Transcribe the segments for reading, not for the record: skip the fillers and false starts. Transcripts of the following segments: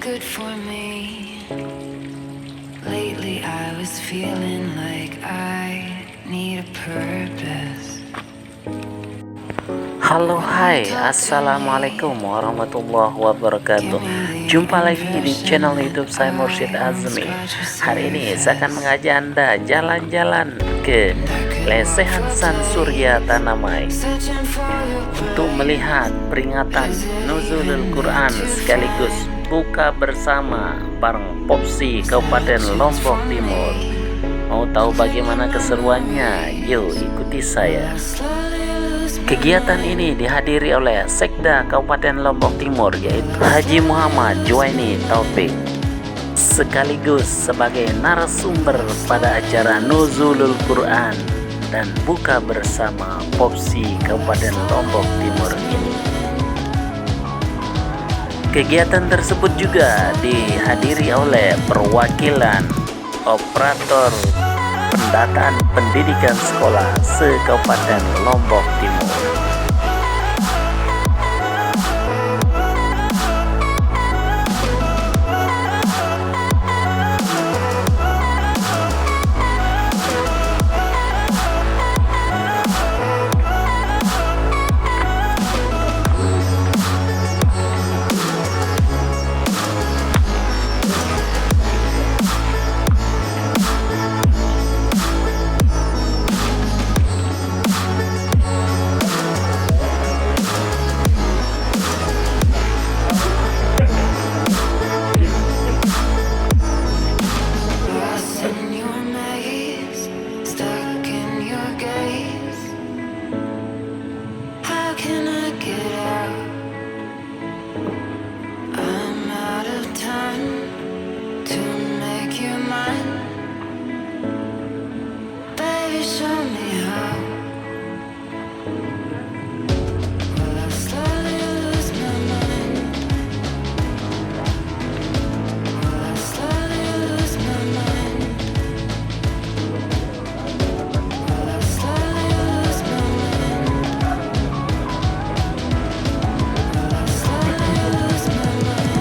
good for me. Lately I was feeling like I need a purpose. Halo hai, assalamualaikum warahmatullahi wabarakatuh. Jumpa lagi di channel YouTube saya Mursyid Azmi. Hari ini saya akan mengajak Anda jalan-jalan ke Lesehan San Surya Tanamai untuk melihat peringatan Nuzulul Quran sekaligus buka bersama bareng Popsi Kabupaten Lombok Timur. Mau tahu bagaimana keseruannya? Yuk ikuti saya. Kegiatan ini dihadiri oleh Sekda Kabupaten Lombok Timur, yaitu Haji Muhammad Juwaini Taufik, sekaligus sebagai narasumber pada acara Nuzulul Quran dan buka bersama Popsi Kabupaten Lombok Timur ini. Kegiatan tersebut juga dihadiri oleh perwakilan operator pendataan pendidikan sekolah se-Kabupaten Lombok Timur. Lost in your maze, stuck in your gaze. How can I get out? I'm out of time to make you mine. Baby, show me how. Will I slowly lose my mind? Will I slowly lose my mind? Will I slowly lose my mind? Will I slowly lose my mind?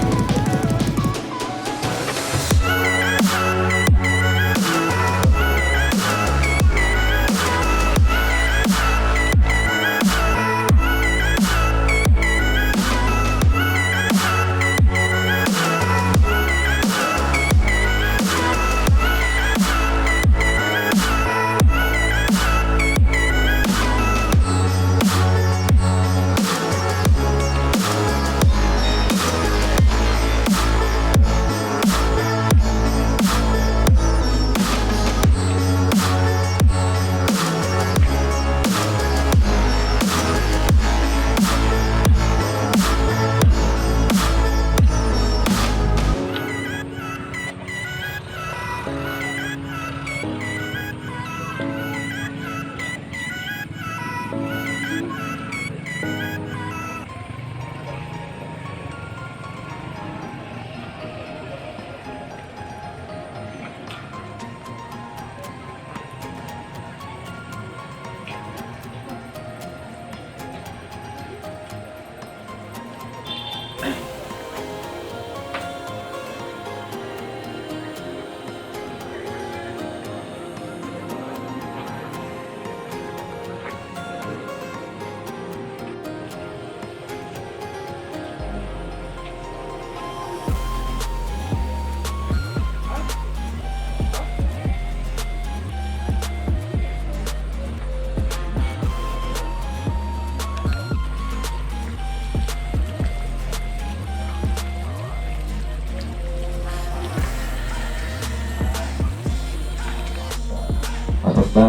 serta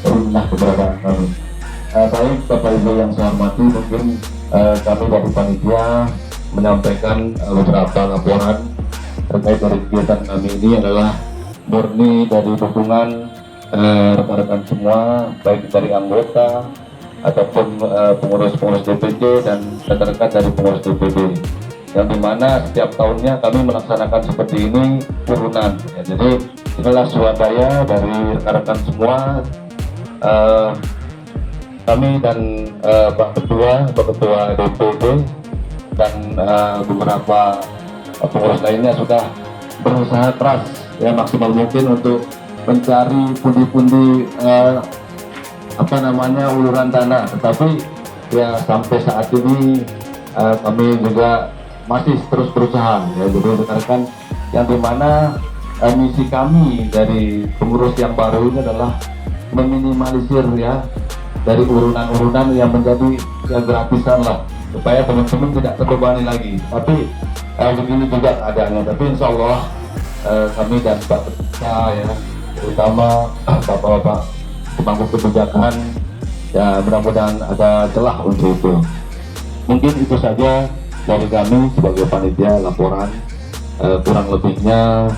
perintah keberadaan kami. Baik Bapak Ibu yang saya hormati, mungkin kami dari panitia menyampaikan beberapa laporan terkait dari kegiatan kami ini adalah murni dari dukungan rekan-rekan semua, baik dari anggota ataupun pengurus-pengurus DPD dan rekan-rekan dari pengurus DPD, yang dimana setiap tahunnya kami melaksanakan seperti ini turunan ya. Jadi inilah swadaya dari rekan-rekan semua, kami dan Pak Ketua DPD dan beberapa pengurus lainnya sudah berusaha keras ya maksimal mungkin untuk mencari pundi-pundi uluran tanah, tetapi ya sampai saat ini kami juga masih terus berusaha ya. Jadi rekan-rekan yang dimana misi kami dari pengurus yang baru ini adalah meminimalisir ya dari urunan-urunan yang menjadi yang gratisan lah, supaya teman-teman tidak terbebani lagi. Tapi begini juga keadaannya. Tapi insya Allah kami dan Pak Ketua ya, terutama Bapak-Bapak pemangku kebijakan ya, mudah-mudahan ada celah untuk itu. Mungkin itu saja dari kami sebagai panitia laporan. Kurang lebihnya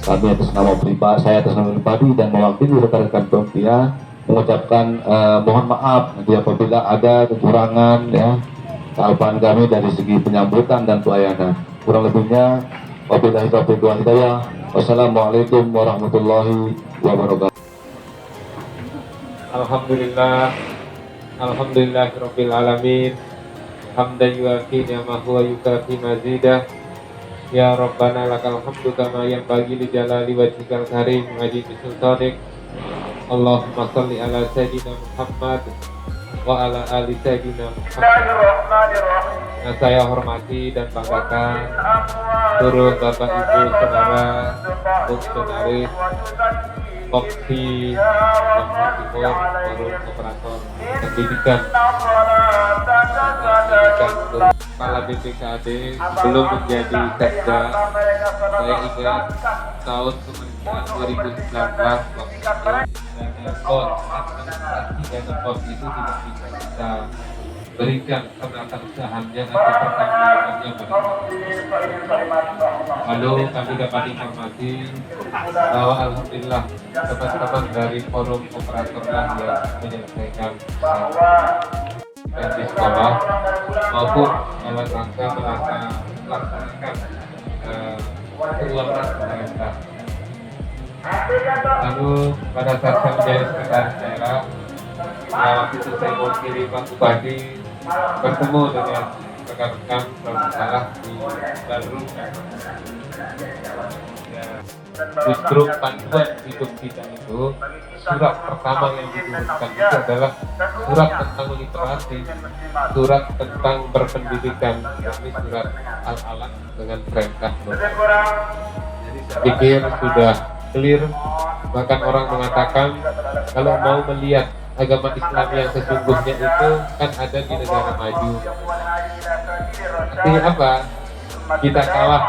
kami atas nama pribadi, saya atas nama pribadi dan mewakili rekan-rekan panitia mengucapkan mohon maaf nanti apabila ada kekurangan ya kealpaan kami dari segi penyambutan dan pelayanan. Kurang lebihnya wabillahi taufiq wal hidayah. Wassalamualaikum warahmatullahi wabarakatuh. Alhamdulillah, alhamdulillahirabbil alamin. Hamdan yuafi ni'amahu wa yukafi mazidah. Ya Rabbana lakal hamdu kama yanbaghi li jalali wajhikal karim wa ajli sultanik. Allahumma shalli ala sayyidina Muhammad wa ala ali sayyidina Muhammad. Yang saya hormati dan banggakan seluruh Bapak Ibu Saudara fungsionaris Kopti Jawa Timur, forum operator pendidikan kepala BPKAD belum menjadi sekda. Saya ingat tahun pemerintahan 2019 waktu itu dana POS, administrasi dana POS itu tidak bisa kita berikan penata-usahaannya atau pertanggungjawabannya benar. Lalu kami dapat informasi bahwa alhamdulillah teman-teman dari forum operator lah yang menyelesaikan di sekolah maupun dalam rangka melaksanakan keuangan pemerintah. Lalu pada saat saya menjadi sekretaris daerah, waktu itu saya mewakili Pak Bupati bertemu dengan rekan-rekan bermasalah di Bandung. Justru panduan hidup kita itu, surat pertama yang diturunkan itu adalah surat tentang literasi, surat tentang berpendidikan, yakni surat Al-Alaq dengan perintah. Jadi saya pikir sudah clear. Bahkan orang mengatakan kalau mau melihat agama Islam yang sesungguhnya itu kan ada di negara maju. Artinya apa? Kita kalah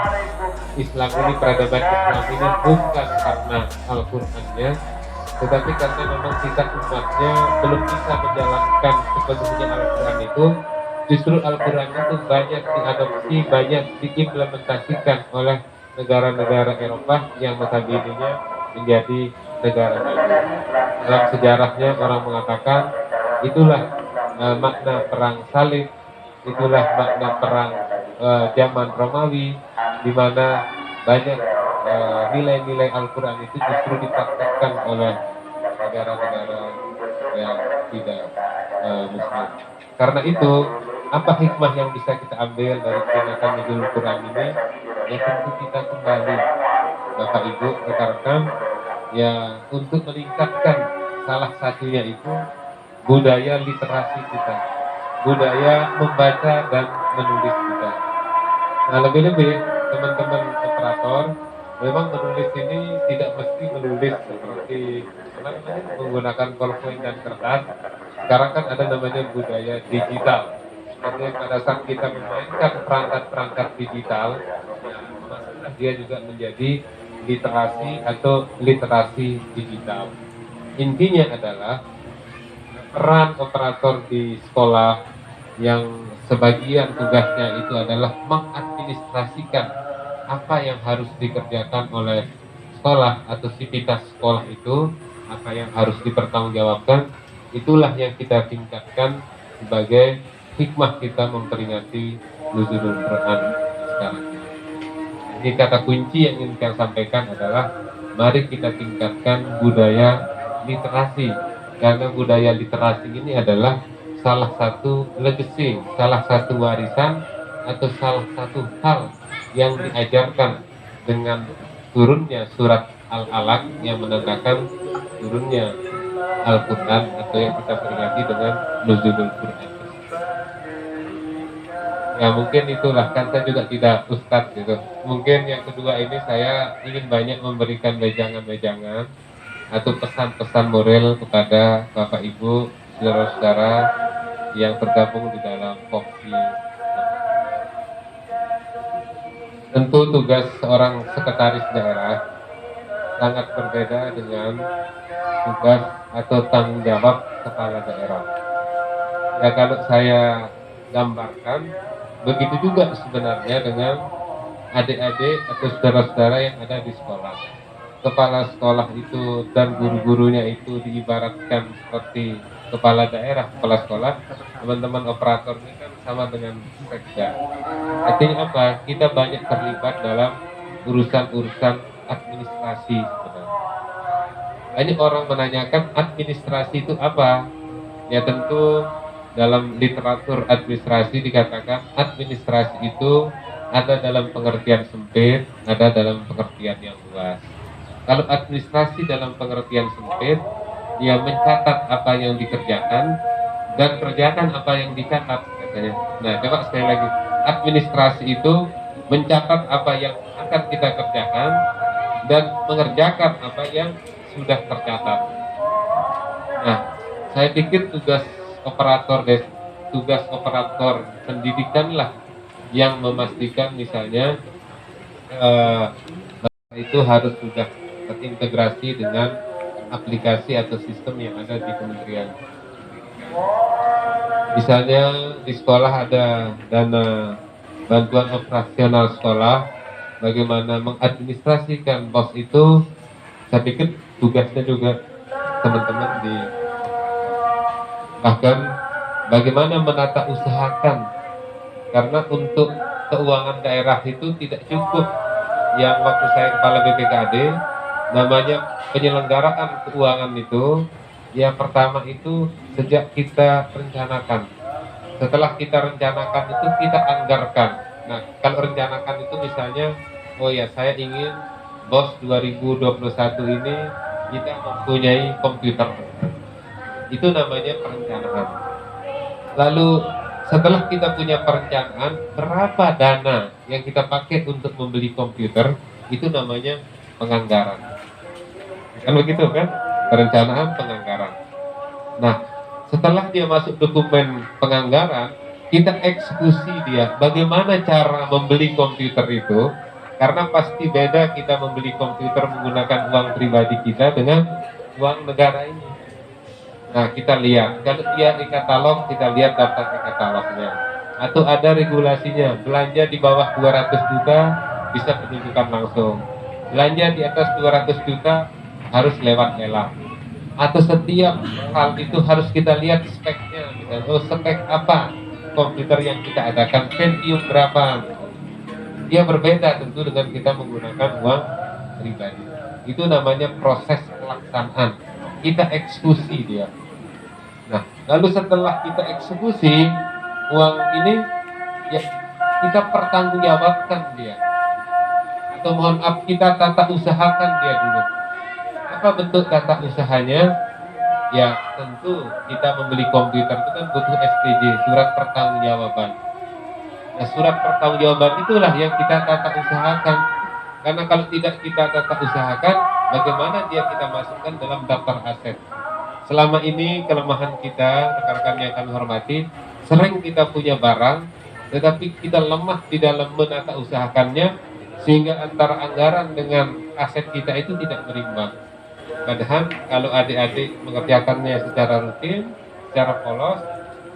Islam ini, peradaban Islam ini bukan karena Al-Qur'annya, tetapi karena memang kita umatnya belum bisa menjalankan sepenuhnya Al-Qur'an itu. Justru Al-Qur'an itu banyak diadopsi, banyak diimplementasikan oleh negara-negara Eropa yang notabene-nya menjadi negara maju. Dalam sejarahnya orang mengatakan itulah makna perang salib, itulah makna perang zaman Romawi, di mana banyak nilai-nilai Al-Quran itu justru dipraktekkan oleh negara-negara yang tidak Muslim. Karena itu, apa hikmah yang bisa kita ambil dari peringatan Idul Quran ini? Ya tentu kita kembali, Bapak Ibu, rekan-rekan, ya untuk meningkatkan salah satunya itu budaya literasi kita, budaya membaca dan menulis kita. Nah, lebih-lebih teman-teman operator memang menulis ini tidak mesti menulis seperti menggunakan bolpen dan kertas. Sekarang kan ada namanya budaya digital. Artinya pada saat kita memainkan perangkat-perangkat digital, ya, dia juga menjadi literasi atau literasi digital. Intinya adalah peran operator di sekolah yang sebagian tugasnya itu adalah mengadministrasikan apa yang harus dikerjakan oleh sekolah atau sivitas sekolah itu, apa yang harus dipertanggungjawabkan, itulah yang kita tingkatkan sebagai hikmah kita memperingati Nuzulul Quran sekarang. Jadi kata kunci yang ingin saya sampaikan adalah mari kita tingkatkan budaya literasi, karena budaya literasi ini adalah salah satu legacy, salah satu warisan atau salah satu hal yang diajarkan dengan turunnya surat Al-Alaq yang menandakan turunnya Al-Quran, atau yang kita peringati dengan Nuzulul Quran. Ya mungkin itulah, kan saya juga tidak ustadz gitu. Mungkin yang kedua ini saya ingin banyak memberikan wejangan-wejangan atau pesan-pesan moral kepada Bapak Ibu, saudara-saudara yang tergabung di dalam Kopsi. Tentu tugas seorang sekretaris daerah sangat berbeda dengan tugas atau tanggung jawab kepala daerah. Ya kalau saya gambarkan, begitu juga sebenarnya dengan adik-adik atau saudara-saudara yang ada di sekolah. Kepala sekolah itu dan guru-gurunya itu diibaratkan seperti kepala daerah, kepala sekolah. Teman-teman operator ini kan sama dengan sekda. Artinya apa? Kita banyak terlibat dalam urusan-urusan administrasi sebenarnya. Banyak orang menanyakan administrasi itu apa? Ya tentu dalam literatur administrasi dikatakan administrasi itu ada dalam pengertian sempit, ada dalam pengertian yang luas. Kalau administrasi dalam pengertian sempit, dia mencatat apa yang dikerjakan dan kerjakan apa yang dicatat katanya. Nah, coba sekali lagi. Administrasi itu mencatat apa yang akan kita kerjakan dan mengerjakan apa yang sudah tercatat. Nah, saya pikir tugas operator pendidikan lah yang memastikan misalnya itu harus sudah terintegrasi dengan aplikasi atau sistem yang ada di Kementerian Pendidikan. Misalnya di sekolah ada dana bantuan operasional sekolah, bagaimana mengadministrasikan BOS itu, saya pikir tugasnya juga teman-teman di, bahkan bagaimana menata usahakan, karena untuk keuangan daerah itu tidak cukup yang waktu saya kepala BPKD namanya penyelenggaraan keuangan itu. Yang pertama itu sejak kita rencanakan, setelah kita rencanakan itu kita anggarkan. Nah, kalau rencanakan itu misalnya, oh ya saya ingin BOS 2021 ini kita mempunyai komputer, itu namanya perencanaan. Lalu setelah kita punya perencanaan, berapa dana yang kita pakai untuk membeli komputer, itu namanya penganggaran. Kan begitu kan? Perencanaan, penganggaran. Nah, setelah dia masuk dokumen penganggaran, kita eksekusi dia. Bagaimana cara membeli komputer itu? Karena pasti beda kita membeli komputer menggunakan uang pribadi kita dengan uang negara ini. Nah, kita lihat. Kalau dia di katalog, kita lihat daftar di katalognya. Atau ada regulasinya. Belanja di bawah 200 juta bisa penunjukan langsung. Belanja di atas 200 juta harus lewat lelang. Atau setiap hal itu harus kita lihat speknya, misalnya, oh spek apa komputer yang kita adakan, Pentium berapa. Dia berbeda tentu dengan kita menggunakan uang pribadi. Itu namanya proses pelaksanaan. Kita eksekusi dia. Nah, lalu setelah kita eksekusi uang ini, ya kita pertanggungjawabkan dia. Atau mohon maaf, kita tata usahakan dia dulu. Apa bentuk tata usahanya? Ya tentu kita membeli komputer itu kan butuh SPJ, surat pertanggungjawaban. Nah, surat pertanggungjawaban itulah yang kita tata usahakan. Karena kalau tidak kita tata usahakan, bagaimana dia kita masukkan dalam daftar aset? Selama ini kelemahan kita, rekan-rekan yang kami hormati, sering kita punya barang, tetapi kita lemah di dalam menata usahakannya, sehingga antara anggaran dengan aset kita itu tidak berimbang. Padahal kalau adik-adik mengerjakannya secara rutin, secara polos,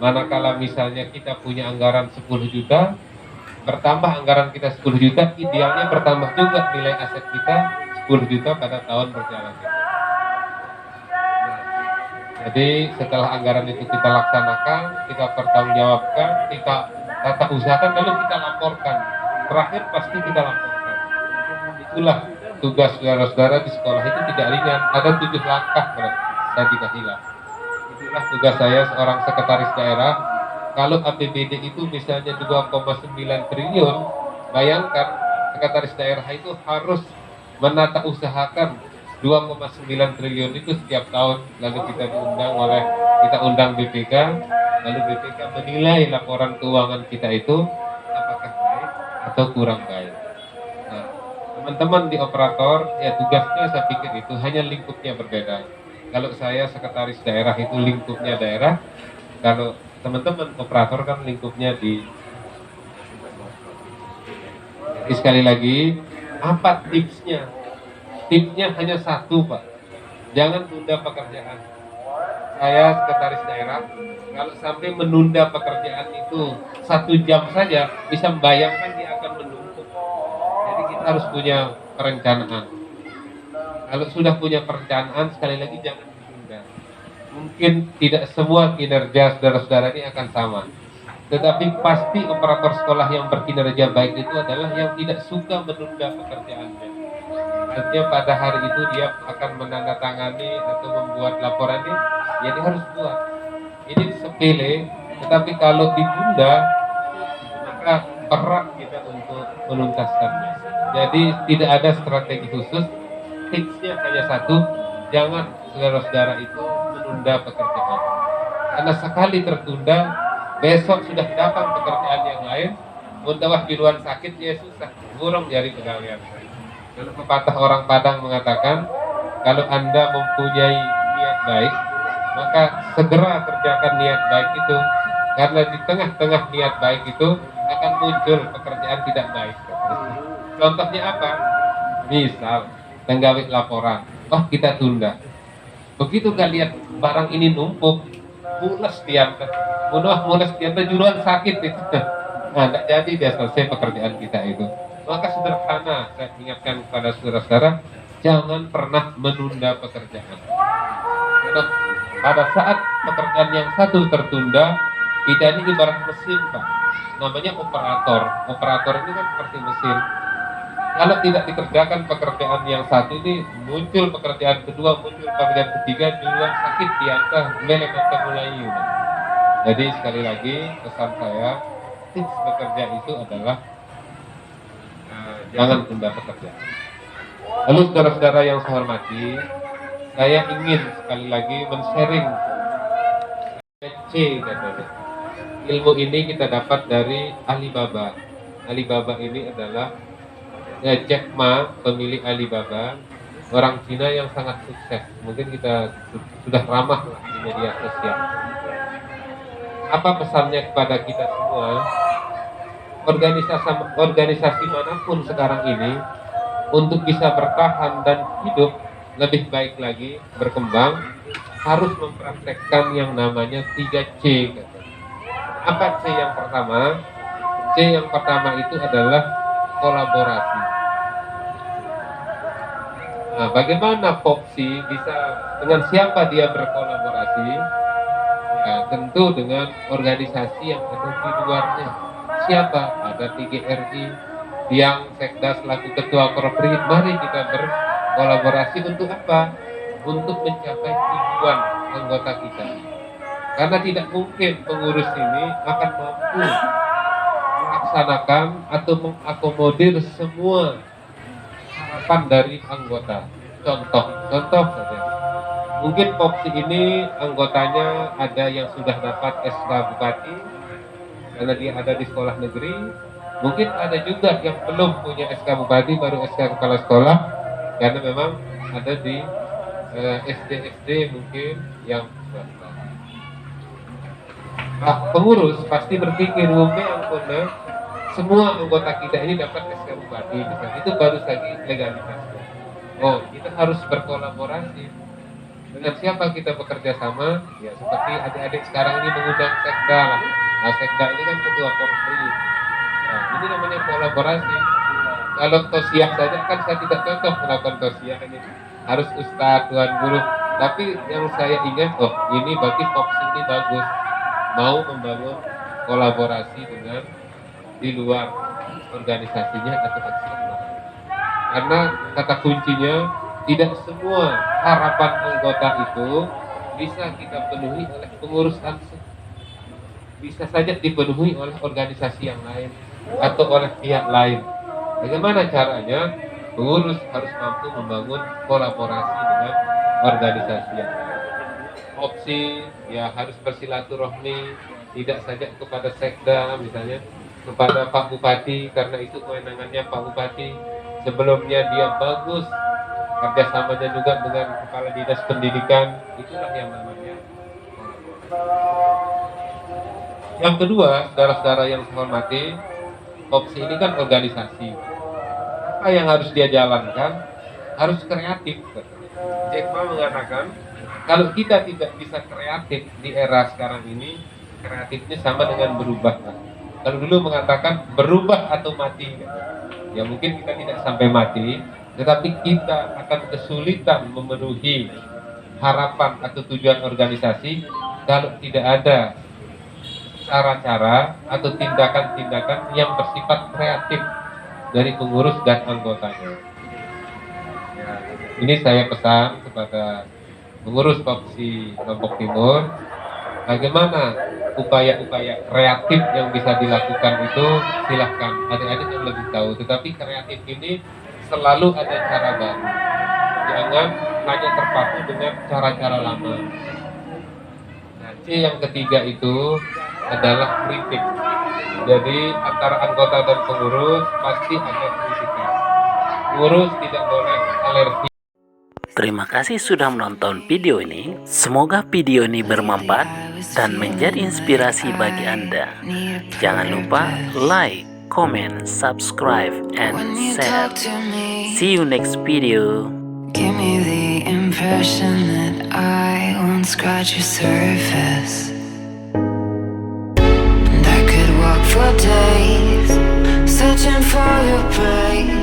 manakala misalnya kita punya anggaran 10 juta, bertambah anggaran kita 10 juta, idealnya bertambah juga nilai aset kita 10 juta pada tahun berjalannya. Jadi setelah anggaran itu kita laksanakan, kita pertanggungjawabkan, kita tata usahakan, lalu kita laporkan. Terakhir pasti kita laporkan. Itulah tugas saudara-saudara di sekolah itu tidak ringan. Ada 7 langkah dan tidak hilang. Itulah tugas saya seorang sekretaris daerah. Kalau APBD itu misalnya 2,9 triliun, bayangkan sekretaris daerah itu harus menata usahakan 2,9 triliun itu setiap tahun. Lalu kita undang BPK, lalu BPK menilai laporan keuangan kita itu apakah baik atau kurang baik. Nah, teman-teman di operator ya tugasnya saya pikir itu hanya lingkupnya berbeda. Kalau saya sekretaris daerah itu lingkupnya daerah, kalau teman-teman operator kan lingkupnya di. Jadi sekali lagi, apa tipsnya? Tipsnya hanya satu, Pak. Jangan tunda pekerjaan. Saya sekretaris daerah, kalau sampai menunda pekerjaan itu 1 jam saja, bisa membayangkan dia akan menumpuk. Jadi kita harus punya perencanaan. Kalau sudah punya perencanaan, sekali lagi jangan ditunda. Mungkin tidak semua kinerja saudara-saudara ini akan sama. Tetapi pasti operator sekolah yang berkinerja baik itu adalah yang tidak suka menunda pekerjaannya. Artinya pada hari itu dia akan menandatangani atau membuat laporan ini, ya dia harus buat. Ini sepele, tetapi kalau ditunda, maka berat kita untuk menuntaskannya. Jadi tidak ada strategi khusus, tipsnya hanya satu, jangan saudara-saudara itu menunda pekerjaan. Karena sekali tertunda, besok sudah datang pekerjaan yang lain, mundawah biruan sakit ya susah, burung jari pegawaian. Kalau pepatah orang Padang mengatakan, kalau Anda mempunyai niat baik, maka segera kerjakan niat baik itu, karena di tengah-tengah niat baik itu akan muncul pekerjaan tidak baik. Contohnya apa? Misal, tenggawit laporan, kita tunda. Begitu nggak lihat barang ini numpuk, mules tianta juruan sakit itu. Nah, tidak jadi dia selesai pekerjaan kita itu. Maka sederhana, saya ingatkan kepada saudara-saudara, jangan pernah menunda pekerjaan. Karena pada saat pekerjaan yang satu tertunda, kita ini ibarat mesin, Pak. Namanya operator. Operator ini kan seperti mesin. Kalau tidak dikerjakan pekerjaan yang satu ini, muncul pekerjaan kedua, muncul pekerjaan ketiga, duluan sakit diantah, melemetkan mulai. Jadi sekali lagi pesan saya, tips bekerja itu adalah jangan tunda pekerjaan. Lalu saudara-saudara yang saya hormati, saya ingin sekali lagi men-sharing C katanya. Ilmu ini kita dapat dari Alibaba. Alibaba ini adalah Jack Ma, pemilik Alibaba, orang Cina yang sangat sukses. Mungkin kita sudah ramah di media sosial. Apa pesannya kepada kita semua? Organisasi manapun sekarang ini, untuk bisa bertahan dan hidup lebih baik lagi, berkembang, harus mempraktekkan yang namanya 3C. Apa C yang pertama? C yang pertama itu adalah kolaborasi. Nah, bagaimana Popsi bisa, dengan siapa dia berkolaborasi? Ya, tentu dengan organisasi yang ada di luarnya. Siapa? Ada TGRI, yang Sekda selaku ketua Korpri. Mari kita berkolaborasi untuk apa? Untuk mencapai tujuan anggota kita. Karena tidak mungkin pengurus ini akan mampu melaksanakan atau mengakomodir semua harapan dari anggota. Contoh saja. Mungkin Popsi ini anggotanya ada yang sudah dapat SK Bupati karena dia ada di sekolah negeri. Mungkin ada juga yang belum punya SK Bupati, baru SK Kepala Sekolah, karena memang ada di SD mungkin yang swasta. Nah, pengurus pasti berpikir, ampun, semua anggota kita ini dapat SK Bupati, misalnya. Itu baru lagi legalitasnya. Oh, kita harus berkolaborasi. Dengan siapa kita bekerja sama? Ya seperti adik-adik sekarang ini mengundang Sekda lah. Nah, Sekda ini kan ketua Korpri. Nah, ini namanya kolaborasi. Kalau tosiah saja kan saya tidak cocok melakukan tosiah ini. Harus ustadz, tuan guru. Tapi yang saya ingat, ini berarti Popsi ini bagus. Mau membangun kolaborasi dengan di luar organisasinya atau eksternal. Karena kata kuncinya, tidak semua harapan anggota itu bisa kita penuhi oleh pengurus langsung. bisa saja dipenuhi oleh organisasi yang lain atau oleh pihak lain. Bagaimana caranya? Pengurus harus mampu membangun kolaborasi dengan organisasi yang lain. Opsi ya harus bersilaturahmi, tidak saja kepada sekda misalnya, kepada Pak Bupati karena itu kewenangannya Pak Bupati. Sebelumnya dia bagus kerjasamanya juga dengan kepala dinas pendidikan, itulah yang namanya kolaborasi. Yang kedua, saudara-saudara yang saya hormati, opsi ini kan organisasi. Apa yang harus dia jalankan? Harus kreatif. Jack Ma mengatakan, kalau kita tidak bisa kreatif di era sekarang ini, kreatifnya sama dengan berubah. Kalau dulu mengatakan berubah atau mati, ya mungkin kita tidak sampai mati, tetapi kita akan kesulitan memenuhi harapan atau tujuan organisasi kalau tidak ada cara-cara atau tindakan-tindakan yang bersifat kreatif dari pengurus dan anggotanya. Ya, ini saya pesan kepada pengurus Kopsi Lombok Timur, bagaimana upaya-upaya kreatif yang bisa dilakukan itu silahkan, adik-adik yang lebih tahu, tetapi kreatif ini selalu ada cara baru, jangan hanya terpaku dengan cara-cara lama. Nah, C yang ketiga itu adalah kritik. Jadi antara anggota dan pengurus pasti ada kritikan. Pengurus tidak boleh alergi. Terima kasih sudah menonton video ini. Semoga video ini bermanfaat dan menjadi inspirasi bagi Anda. Jangan lupa like, comment, subscribe, and share. See you next video. Give me the impression that I won't scratch your surface. And I could walk for days, searching for your praise.